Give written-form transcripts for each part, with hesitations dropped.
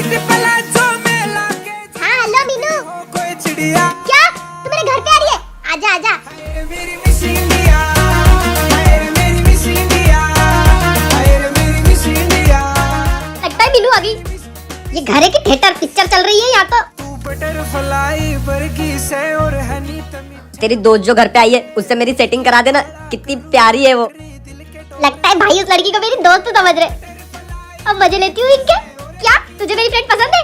हाँ हेलो मीनू, क्या तू मेरे घर पे आ रही है? आजा आजा। लगता है मीनू आ गई। ये घर है कि थिएटर पिक्चर चल रही है यहाँ तो। तेरी दोस्त जो घर पे आई है उससे मेरी सेटिंग करा देना, कितनी प्यारी है वो। लगता है भाई उस लड़की को मेरी दोस्त समझ रहे। अब मजे लेती हूँ इनके। क्या तुझे मेरी फ्रेंड पसंद है?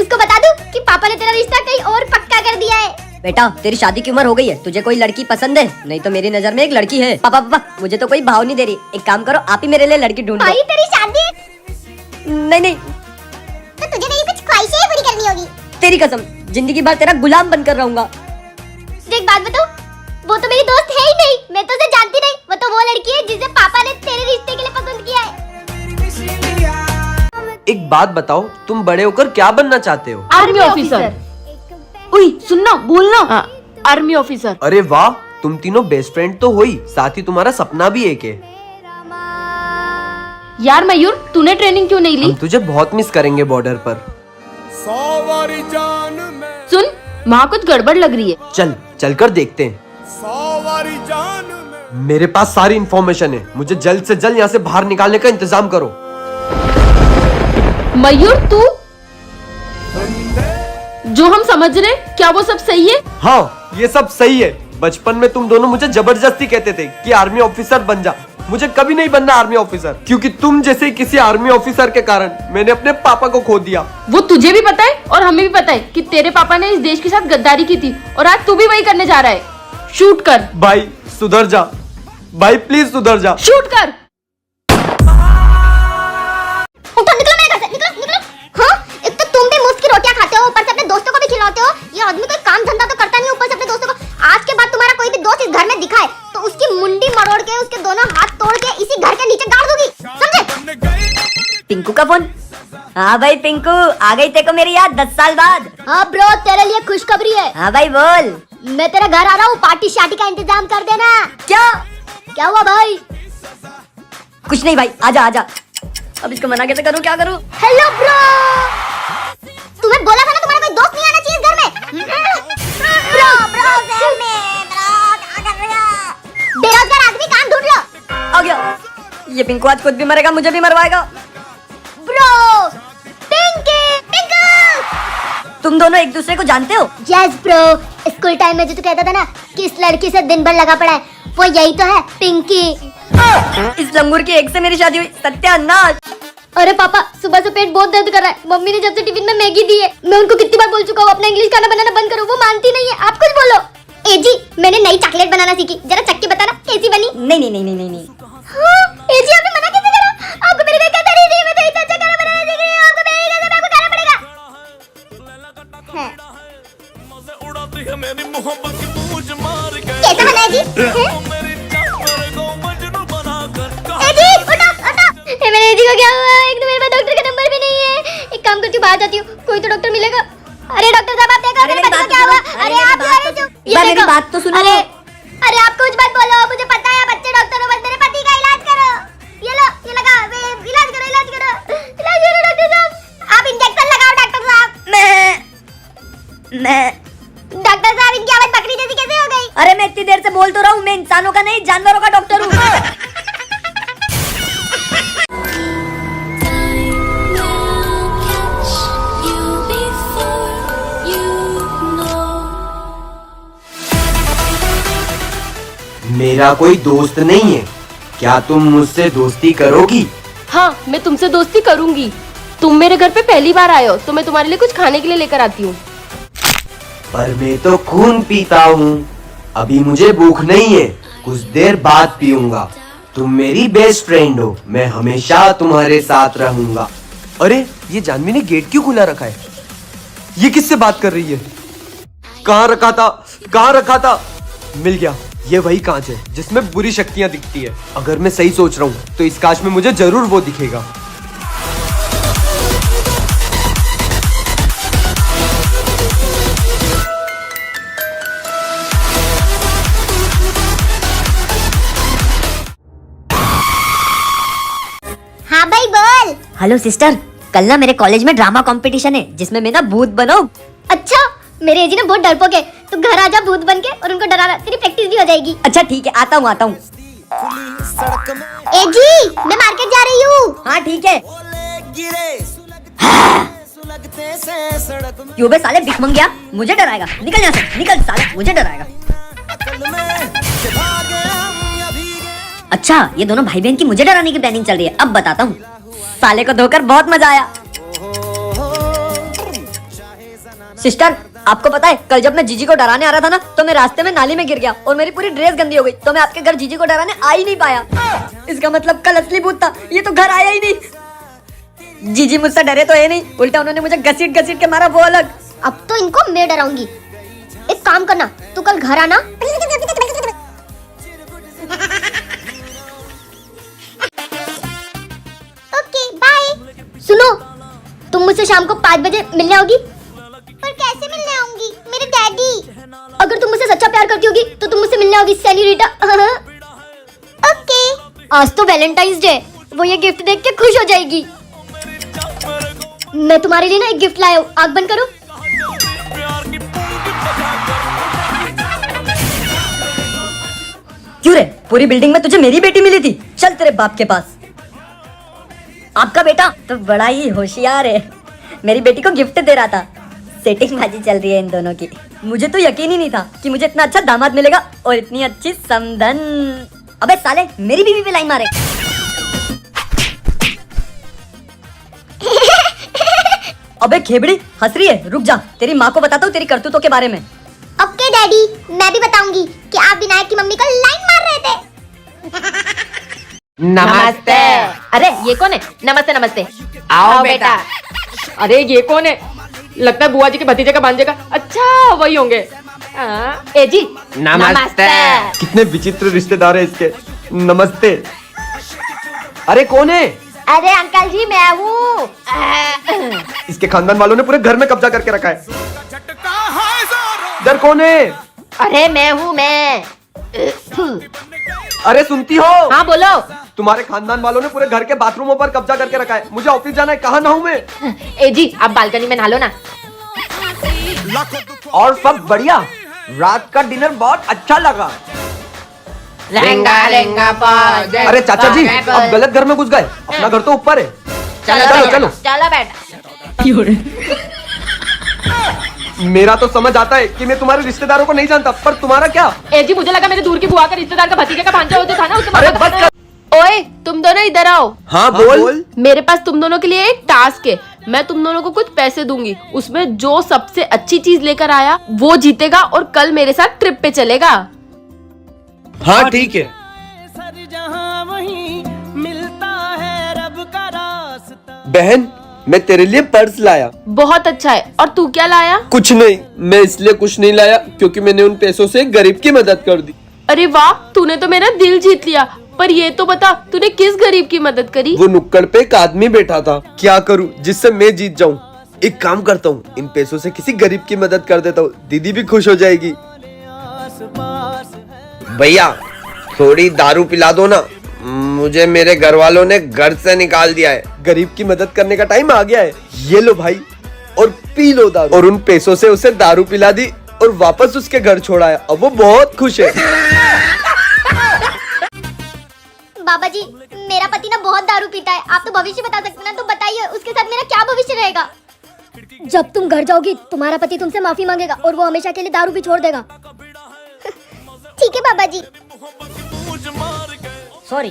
उसको बता दूं कि पापा ने तेरा रिश्ता कहीं और पक्का कर दिया है। बेटा तेरी शादी की उम्र हो गई है, तुझे कोई लड़की पसंद है? नहीं तो मेरी नजर में एक लड़की है। पापा पापा मुझे तो कोई भाव नहीं दे रही, एक काम करो आप ही मेरे लिए लड़की ढूंढ लो। भाई तेरी शादी नहीं तो तुझे मेरी कुछ ख्वाहिशें पूरी करनी होगी। तेरी कसम जिंदगी भर तेरा गुलाम बनकर रहूंगा। एक बात बताओ, वो तो मेरी दोस्त है ही नहीं, मैं तो उसे जानती नहीं। वो तो वो लड़की है जिसे पापा ने तेरे रिश्ते के लिए पसंद किया है। एक बात बताओ, तुम बड़े होकर क्या बनना चाहते हो? Army officer. उई सुनना बोलना। Army officer. अरे वाह, तुम तीनों बेस्ट फ्रेंड तो हो ही, साथ ही तुम्हारा सपना भी एक है। यार मयूर तूने ट्रेनिंग क्यों नहीं ली? हम तुझे बहुत मिस करेंगे बॉर्डर पर। सुन वहाँ कुछ गड़बड़ लग रही है। चल कर देखते हैं। मेरे पास सारी इंफॉर्मेशन है, मुझे जल्द से जल्द यहाँ से बाहर निकालने का इंतजाम करो। मयूर तू जो हम समझ रहे क्या वो सब सही है? हाँ ये सब सही है। बचपन में तुम दोनों मुझे जबरदस्ती कहते थे कि आर्मी ऑफिसर बन जा। मुझे कभी नहीं बनना आर्मी ऑफिसर, क्योंकि तुम जैसे किसी आर्मी ऑफिसर के कारण मैंने अपने पापा को खो दिया। वो तुझे भी पता है और हमें भी पता है कि तेरे पापा ने इस देश के साथ गद्दारी की थी और आज तू भी वही करने जा रहा है। शूट कर भाई सुधर जा, भाई प्लीज सुधर जा। शूट कर। उठो निकलो मेरे घर से, निकलो। हाँ एक तो तुम भी मुफ्त की रोटियां खाते हो, ऊपर से अपने दोस्तों को भी खिलाते हो। ये आदमी कोई काम धंधा तो करता नहीं, ऊपर से अपने दोस्तों को। आज के बाद तुम्हारा कोई भी दोस्त इस घर में दिखाए तो उसकी मुंडी मरोड़ के उसके दोनों हाथ तोड़ के इसी घर के नीचे गाड़ दूंगी, समझे? पिंकू का फोन। हाँ भाई पिंकू, आ गई तेको मेरी याद 10 साल बाद। हाँ ब्रो, तेरे लिए खुशखबरी है। हाँ भाई बोल। मैं तेरे घर आ रहा हूँ, पार्टी शार्टी का इंतजाम कर देना। क्या हुआ भाई? कुछ नहीं भाई, आजा आजा। अब इसको मना कैसे करूँ, क्या करूँ? हेलो ब्रो, तुम्हें बोला था ना तुम्हारा कोई दोस्त नहीं आना चाहिए इस घर में। ब्रो क्या कर रहे हो? बेरोजगार आदमी काम ढूंढ लो। आ गया। ये पिंकू आज खुद भी मरेगा, मुझे भी मरवाएगा। ब्रो पिंकू, तुम दोनों एक दूसरे को जानते हो? यस ब्रो, स्कूल टाइम में जो तू कहता था ना कि इस लड़की से दिन भर लगा पड़ा है, वो यही तो है, पिंकी। इस लंगूर की एक से मेरी शादी हुई, सत्यानाश। अरे पापा सुबह से पेट बहुत दर्द कर रहा है। मम्मी ने जब से टिफिन में मैगी दी है, मैं उनको कितनी बार बोल चुका हूँ अपना इंग्लिश खाना बनाना बंद करो, वो मानती नहीं है। आप कुछ बोलो। ए जी मैंने नई चॉकलेट बनाना सीखी, जरा चख के बताना कैसी बनी। नहीं। हाँ, ए जी आपने मना कैसे करा? आपको मेरी कोई कसर नहीं है, मैं तो इतना अच्छा खाना बनाना सीख रही हूँ, आपको मेरी कसम आपको खाना पड़ेगा। कैसा बना है जी? ए जी उठो। मेरे जी को क्या हुआ? एक तो मेरे पास डॉक्टर का नंबर भी नहीं है। एक काम करती हूँ, बाहर जाती हूँ, कोई तो डॉक्टर मिलेगा। अरे डॉक्टर साहब आप देखो मेरे बच्चे को क्या हुआ? अरे आप मेरी बात तो सुनो। अरे आप कुछ मत बोलो, मुझे पता है बच्चे डॉक्टर हो, बस मेरे पति का इलाज करो। ये लो, ये लगा, इलाज करो डॉक्टर साहब। आप इंजेक्शन लगाओ डॉक्टर साहब। मैं डॉक्टर साहब इनकी आवाज बकरी जैसी कैसे हो गई? अरे मैं इतनी देर से बोल तो रहा हूँ, मैं इंसानों का नहीं जानवरों का डॉक्टर हूँ। मेरा कोई दोस्त नहीं है, क्या तुम मुझसे दोस्ती करोगी? हाँ मैं तुमसे दोस्ती करूंगी। तुम मेरे घर पे पहली बार आए हो तो मैं तुम्हारे लिए कुछ खाने के लिए लेकर आती हूँ। पर मैं तो खून पीता हूँ, अभी मुझे भूख नहीं है, कुछ देर बाद पीऊंगा। तुम मेरी बेस्ट फ्रेंड हो, मैं हमेशा तुम्हारे साथ रहूंगा। अरे ये जानवी ने गेट क्यों खुला रखा है? ये किससे बात कर रही है? कहाँ रखा था? मिल गया, ये वही कांच है जिसमें बुरी शक्तियां दिखती है। अगर मैं सही सोच रहा हूँ तो इस कांच में मुझे जरूर वो दिखेगा। हाँ भाई बोल। हेलो सिस्टर, कल ना मेरे कॉलेज में ड्रामा कंपटीशन है जिसमें मैं ना भूत बनाऊं। अच्छा, मेरे एजी ने बहुत डरपोक है, तू घर आ जा भूत बन के और उनको डराना, तेरी प्रैक्टिस भी हो जाएगी। अच्छा ठीक है, आता हूँ। एजी, मैं मार्केट जा रही हूँ। हाँ ठीक है। क्यों बे साले भिख गया, मुझे डराएगा, निकल यहाँ से, निकल साले, मुझे डराएगा। अच्छा, ये दोनों भाई बहन की मुझे डराने की प्लानिंग चल रही है, अब बताता हूँ। साले को धोकर बहुत मजा आया। सिस्टर, आपको पता है कल जब मैं जीजी को डराने आ रहा था ना, तो मैं रास्ते में नाली में गिर गया और मेरी पूरी ड्रेस गंदी हो गई, तो मैं आपके घर जीजी को डराने आ ही नहीं पाया। इसका मतलब कल असली भूत था, ये तो घर आया ही नहीं। जीजी मुझसे डरे तो है नहीं, उल्टा उन्होंने मुझे घसीट घसीट के मारा, वो अलग। अब तो इनको मैं डराऊंगी। एक काम करना, तू कल घर आना। Okay bye. सुनो, तुम मुझसे शाम को 5 बजे मिलने आओगी? पर कैसे मिलने आऊंगी? मेरे डैडी। अगर तुम मुझसे सच्चा प्यार करती होगी तो तुम मुझसे मिलने आओगी, सेन्योरिटा। ओके। आज तो वैलेंटाइंस डे, वो ये गिफ्ट देख के खुश हो जाएगी। मैं तुम्हारे लिए ना एक गिफ्ट लाया हूँ, आँख बंद करो। क्यों रे, पूरी बिल्डिंग में तुझे मेरी बेटी मिली थी? चल तेरे बाप के पास। आपका बेटा तो बड़ा ही होशियार है, मेरी बेटी को गिफ्ट दे रहा था। सेटिंग बाजी चल रही है इन दोनों की। मुझे तो यकीन ही नहीं था कि मुझे इतना अच्छा दामाद मिलेगा और इतनी अच्छी समधन। अबे साले, मेरी बीवी पे लाइन मारे। अबे खेबड़ी, हंस रही है? रुक जा, तेरी माँ को बताता हूँ तेरी करतूतों के बारे में। ओके डैडी, मैं भी बताऊंगी कि आप विनायक की मम्मी को लाइन मार रहे थे। नमस्ते। अरे ये कौन है? नमस्ते नमस्ते। आओ बेटा। अरे ये कौन है? लगता है बुआ जी के भतीजे का भांजे का। अच्छा वही होंगे। ए जी नमस्ते। कितने विचित्र रिश्तेदार है इसके। नमस्ते। अरे कौन है? अरे अंकल जी मैं हूँ। इसके खानदान वालों ने पूरे घर में कब्जा करके रखा है। इधर कौन है? अरे मैं हूँ मैं। अरे सुनती हो? हाँ बोलो। तुम्हारे खानदान वालों ने पूरे घर के बाथरूमों पर कब्जा करके रखा है। मुझे ऑफिस जाना है, कहाँ नहाऊं मैं? ए जी आप बालकनी में नहा लो ना। और सब बढ़िया। रात का डिनर बहुत अच्छा लगा। लहंगा लहंगा पाज। अरे चाचा जी, अब गलत घर में घुस गए। अपना घर तो ऊपर है। चलो चलो। चलो बेटा। मेरा तो समझ आता है कि मैं तुम्हारे रिश्तेदारों को नहीं जानता, पर तुम्हारा क्या? ए जी मुझे लगा मेरे दूर की बुआ का रिश्तेदार का भतीजे का भांजा जो था ना उससे। अरे बस कर। ओए तुम दोनों इधर आओ। हाँ बोल। मेरे पास तुम दोनों के लिए एक टास्क है। मैं तुम दोनों को कुछ पैसे दूंगी, उसमें जो सबसे अच्छी चीज लेकर आया वो जीतेगा और कल मेरे साथ ट्रिप पे चलेगा। हाँ ठीक है। बहन, मैं तेरे लिए पर्स लाया। बहुत अच्छा है। और तू क्या लाया? कुछ नहीं, मैं इसलिए कुछ नहीं लाया क्योंकि मैंने उन पैसों से एक गरीब की मदद कर दी। अरे वाह, तूने तो मेरा दिल जीत लिया। पर ये तो बता तूने किस गरीब की मदद करी? वो नुक्कड़ पे एक आदमी बैठा था। क्या करूं जिससे मैं जीत जाऊं? एक काम करता हूं, इन पैसों से किसी गरीब की मदद कर देता हूं, दीदी भी खुश हो जाएगी। भैया थोड़ी दारू पिला दो ना, मुझे मेरे घर वालों ने घर से निकाल दिया है। गरीब की मदद करने का टाइम आ गया है। ये लो भाई, और पी लो दारू। और उन पैसों से उसे दारू पिला दी और वापस उसके घर छोड़ाया। अब वो बहुत खुश है। बाबा जी, मेरा पति ना बहुत दारू पीता है। आप तो भविष्य बता सकते हैं ना, तो बताइए उसके साथ मेरा क्या भविष्य रहेगा? जब तुम घर जाओगी तुम्हारा पति तुमसे माफी मांगेगा और वो हमेशा के लिए दारू भी छोड़ देगा। ठीक है बाबा जी। सॉरी,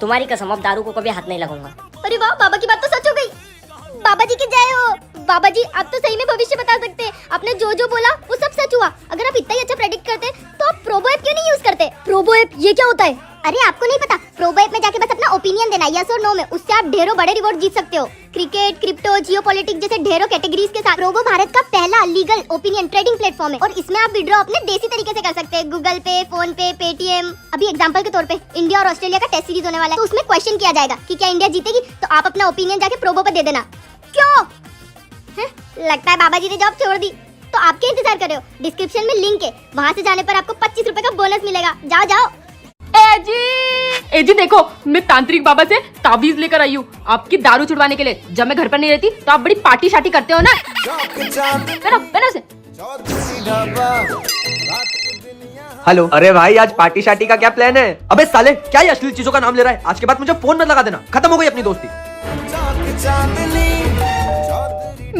तुम्हारी कसम, अब दारू को कभी हाथ नहीं लगाऊंगा। अरे वाह, बाबा की बात तो सच हो गई। बाबा जी की जय हो। बाबा जी आप तो सही में भविष्य बता सकते हैं। आपने जो जो बोला वो सब सच हुआ। अगर आप इतना ही अच्छा प्रेडिक्ट करते तो आप प्रोबो ऐप क्यों नहीं यूज करते? प्रोबो ऐप ये क्या होता है? अरे आपको नहीं पता? प्रोबो ऐप में जाके बस अपना ओपिनियन देना, यस और नो में, उससे आप ढेरों बड़े रिवॉर्ड जीत सकते हो। क्रिकेट, क्रिप्टो, जियोपॉलिटिक्स जैसे ढेरों कैटेगरीज के साथ। प्रोबो भारत का पहला लीगल ओपिनियन ट्रेडिंग प्लेटफॉर्म है और इसमें आप विड्रॉ अपने देसी तरीके से कर सकते हैं, गूगल पे, फोन पे, पेटीएम। अभी एग्जांपल के तौर पे इंडिया और ऑस्ट्रेलिया का टेस्ट सीरीज होने वाला है, तो उसमें क्वेश्चन किया जाएगा कि क्या इंडिया जीतेगी, तो आप अपना ओपिनियन जाके प्रोबो पे दे देना। क्यों? लगता है बाबा जी ने जॉब छोड़ दी, तो आप क्या इंतजार कर रहे हो? डिस्क्रिप्शन में लिंक है, वहाँ से जाने पर आपको 25 रुपए का बोनस मिलेगा। जाओ जाओ। ए जी देखो, मैं तांत्रिक बाबा से ताबीज लेकर आई हूँ आपकी दारू छुड़वाने के लिए। जब मैं घर पर नहीं रहती तो आप बड़ी पार्टी शार्टी करते हो ना। पहनो पहनो उसे। हेलो। अरे भाई आज पार्टी शार्टी का क्या प्लान है? अबे साले क्या ये अश्लील चीजों का नाम ले रहा है? आज के बाद मुझे फोन मत लगा देना, खत्म हो गई अपनी दोस्ती।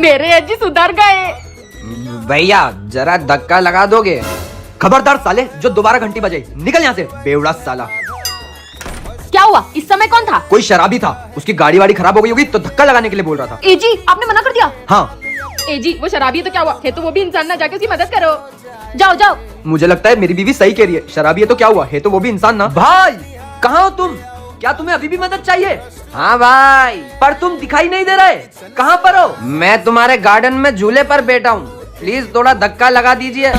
मेरे अजी सुधर गए। भैया जरा धक्का लगा दोगे? खबरदार साले, जो दोबारा घंटी बजाई निकल यहाँ से, बेवड़ा साला। क्या हुआ? इस समय कौन था? कोई शराबी था, उसकी गाड़ी वाड़ी खराब हो गई होगी तो धक्का लगाने के लिए बोल रहा था। ए जी आपने मना कर दिया? हाँ। ए जी वो शराबी है तो क्या हुआ? है तो वो भी इंसान ना, जाके उसकी मदद करो। जाओ जाओ। मुझे लगता है मेरी बीवी सही कह रही है, शराबी है तो क्या हुआ, है तो वो भी इंसान ना। भाई कहाँ हो तुम? क्या तुम्हें अभी भी मदद चाहिए? हाँ भाई। पर तुम दिखाई नहीं दे रहे, कहाँ पर हो? मैं तुम्हारे गार्डन में झूले पर बैठा हूँ, प्लीज थोड़ा धक्का लगा दीजिए।